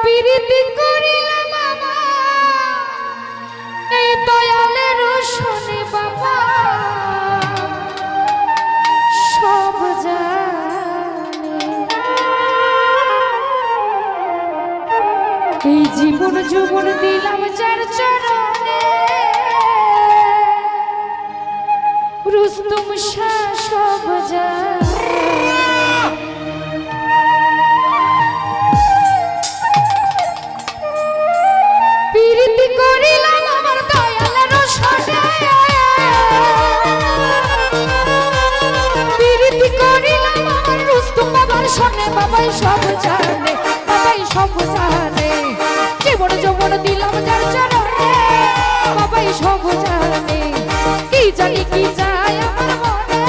প্রীতি করিলাম বাবা এই দয়ালের শোনে বাবা সব জানে এই জীবন যৌবন দিলাম যার চরণে রুস্তম শাহ সব জানে প্রীতি করিলাম আমার দয়ালের শোনে প্রীতি করিলাম আমার রুস্তম বাবার শোনে বাবাই সব জানে বাবাই সব জানে জীবন যৌবন দিলাম যার চরণে বাবাই সব জানে কি জানি কি যায় আমার মনে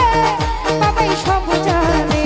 বাবাই সব জানে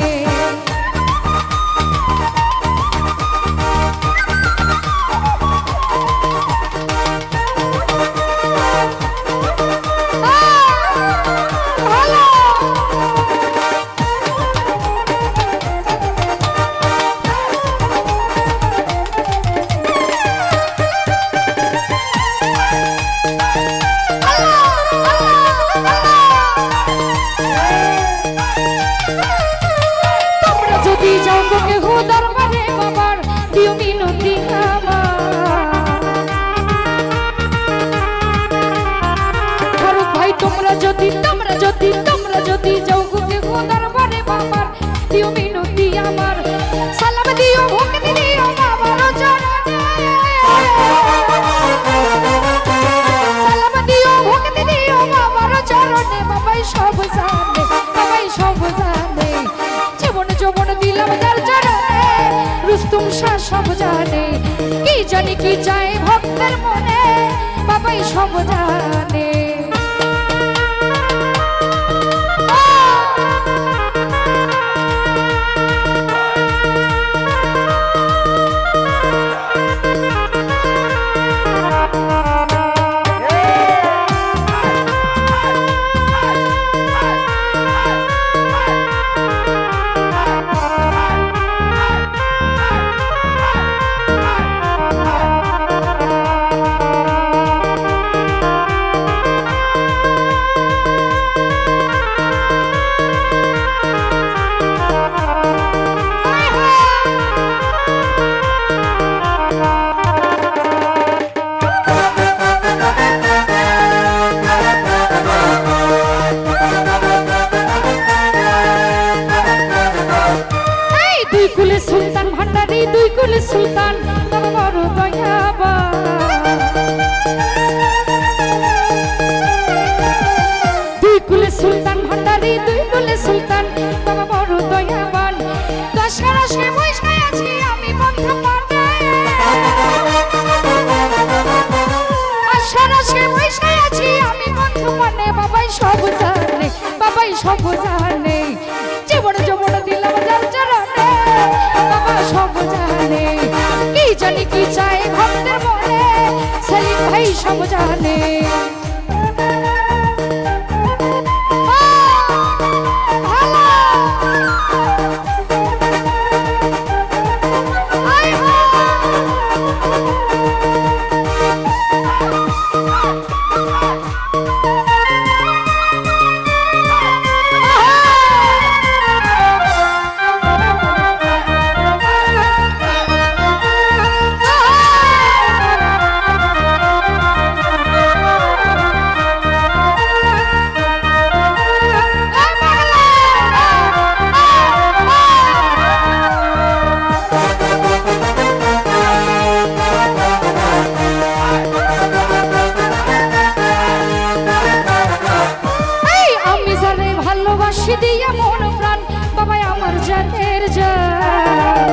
তোমরা যদি যাও গুকে খোদার বারে বাবার দিও মিনতি আমার সালাম দিও ভক্তি দিও বাবার চরণে সালাম দিও ভক্তি দিও বাবার চরণে বাবাই সব জানে বাবাই সব জানে জীবন যৌবন দিলাম যার চরণে রুস্তম শাহ সব জানে কি জানি কি চায় ভক্তের মনে বাবাই সব জানে সুলতান বাবা বড় দয়াবান দুই কুলে সুলতান ভান্ডারি দুই কুলে সুলতান বাবা বড় দয়াবান দশহরা সে বৈশাখ আছি আমি বন্ধ পানে দশহরা সে বৈশাখ আছি আমি বন্ধ পানে বাবাই সব জানে বাবাই সব জানে জীবন যৌবন দিলাম যার চরণে বাবা সব জানে কি জানি কি চায় ভক্তের মনে সেলিম ভাই সব জানে দিয়া মন প্রাণ বাবা আমার জানের জান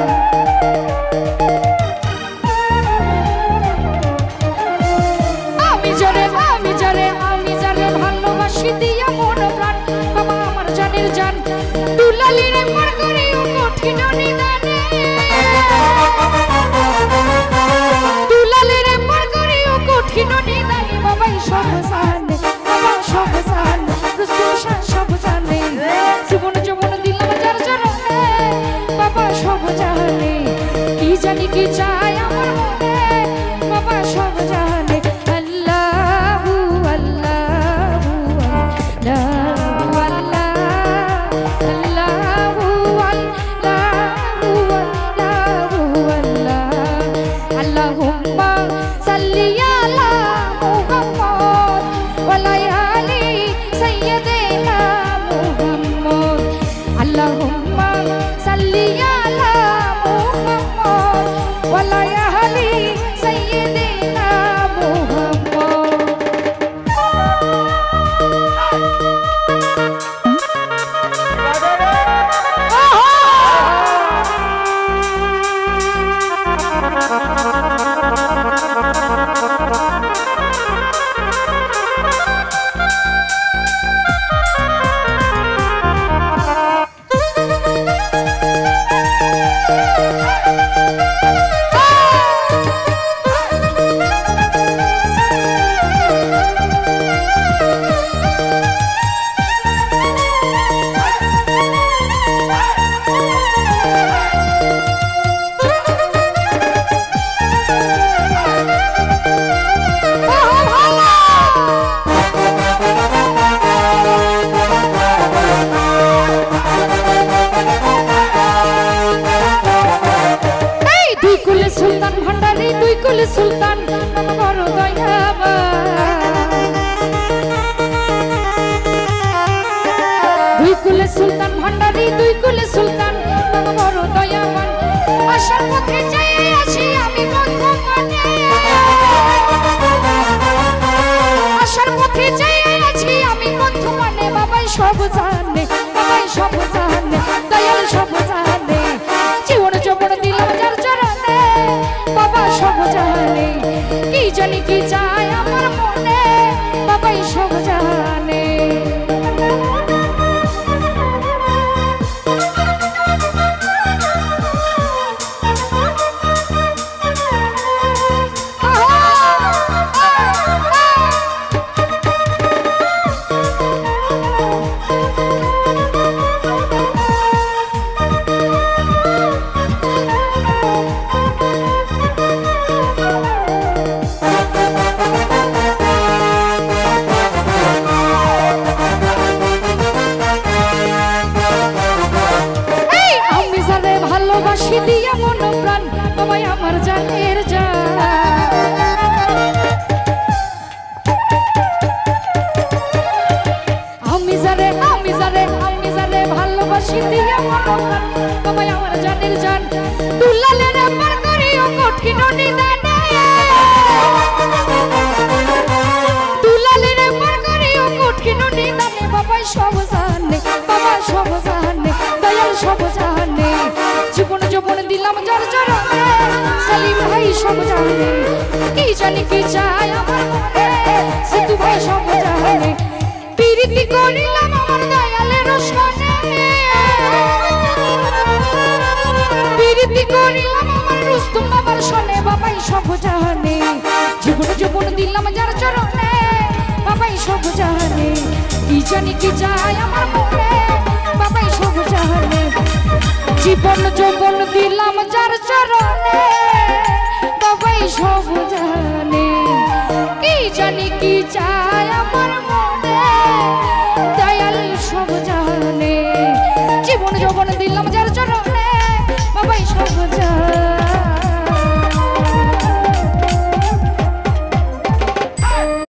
আমি জানে ভালোবাসি দিয়া মন প্রাণ বাবা আমার জানের জান দুলালি রে পার করে কঠিন নিদানে দুলালি রে পার করে কঠিন নিদানে বাবাই সব জানে বাবা সব জানে রুস্তম শাহ সব জানে জীবন যৌবন দিলাম যার চরণে বাবা সব জানে কি জানি কি চায় আমার মনে বাবা সব জানে আল্লাহু আল্লাহু আল্লাহু আল্লাহু আল্লাহু আল্লাহু আল্লাহুম্মা সাল্লি আলা মুহাম্মদ ওয়া আলা আলি সাইয়্যিদিনা মুহাম্মদ আল্লাহুম্মা সাল্লি আলা মুহাম্মদ ওয়া আলা আলি সাইয়্যিদিনা মুহাম্মদ সুলতান ভান্ডারি দুই কুল সুলতান বড় দয়াবান দুই কুল সুলতান ভান্ডারি দুই কুল সুলতান বড় দয়াবান আশার পথে যাই আছি আমি বর্তমানে আশার পথে যাই আছি আমি বর্তমানে বাবাই সব জানে বাবাই সব জানে দয়াল সব জানে জীবন যৌবন দিলাম যার চরণে বাবা সব জানে কি জানি কি চায় আমার মনে বাবাই সব জানে ভালোবাসি দিয়া মন প্রাণ বাবাই আমার জানের জান আমি জানে ভালোবাসি দিয়া মন প্রাণ বাবাই আমার জানের জান দুলালের আমার করিও কঠিন নিদানে দুলালের আমার করিও কঠিন নিদানে বাবাই সব জানে বাবা সব জানে দয়াল সব জানে জীবন যৌবন দিলাম যার চরণে সালিম ভাই সব জানে কি জানি কি চায় আমার মনে সিধু ভাই সব জানে প্রীতি করিলাম আমার দয়ালের সনে প্রীতি করিলাম আমার রুস্তম বাবার সনে বাবাই সব জানে জীবন যৌবন দিলাম যার চরণে বাবাই সব জানে কি জানি কি চায় আমার মনে বাবাই সব জানে জীবন যৌবন দিলাম যার চরণে বাবাই সব জানে কি জানি কি চায় আমার মনে দয়াল সব জানে জীবন যৌবন দিলাম